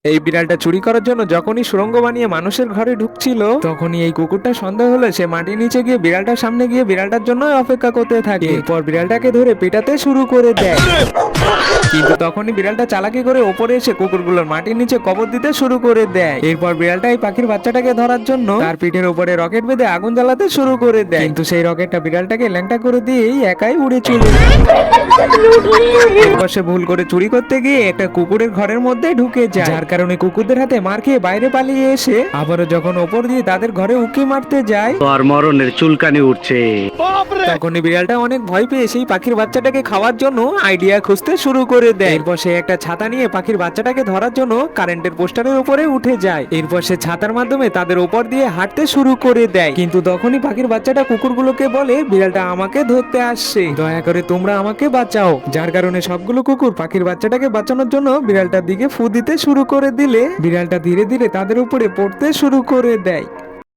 এই বিড়ালটা চুরি করার জন্য যখনই সুড়ঙ্গ বানিয়ে মানুষের ঘরে ঢুকছিল, তখনই এই কুকুরটা সন্দেহ হলে সে মাটির নিচে গিয়ে বিড়ালটার সামনে গিয়ে বিড়ালটার জন্য অপেক্ষা করতে থাকে। এরপর বিড়ালটাকে ধরে পেটাতে শুরু করে দেয়। কিন্তু তখনই বিড়ালটা চালাকি করে ওপরে এসে কুকুরগুলোর মাটির নিচে কবর দিতে শুরু করে দেয়। এরপর বিড়ালটা এই পাখির বাচ্চাটাকে ধরার জন্য তার পিঠের উপরে রকেট বেঁধে আগুন জ্বালাতে শুরু করে দেয়, কিন্তু সেই রকেটটা বিড়ালটাকে ল্যাংটা করে দিয়েই একাই উড়ে চলে যায়। এরপর সে ভুল করে চুরি করতে গিয়ে একটা কুকুরের ঘরের মধ্যে ঢুকে যায়, যার কারণে কুকুরদের হাতে মার খেয়ে বাইরে পালিয়ে এসে আবারও যখন ওপর দিয়ে তাদের ঘরে উকি মারতে যায়, তোর মরণের চুলকানি উঠছে। তখনই বিড়ালটা অনেক ভয় পেয়ে সেই পাখির বাচ্চাটাকে খাওয়ার জন্য আইডিয়া খুঁজতে শুরু করে দেয়। এরপর সে একটা ছাতা নিয়ে পাখির বাচ্চাটাকে ধরার জন্য কারেন্টের পোস্টারের উপরে উঠে যায়। এরপর সে ছাতার মাধ্যমে তাদের উপর দিয়ে হাঁটতে শুরু করে দেয়, কিন্তু তখনই পাখির বাচ্চাটা কুকুরগুলোকে বলে বিড়ালটা আমাকে ধরতে আসছে, দয়া করে তোমরা আমাকে বাঁচাও। যার কারণে সবগুলো কুকুর পাখির বাচ্চাটাকে বাঁচানোর জন্য বিড়ালটার দিকে ফু দিতে শুরু করে দিলে বিড়ালটা ধীরে ধীরে তাদের উপরে পড়তে শুরু করে দেয়।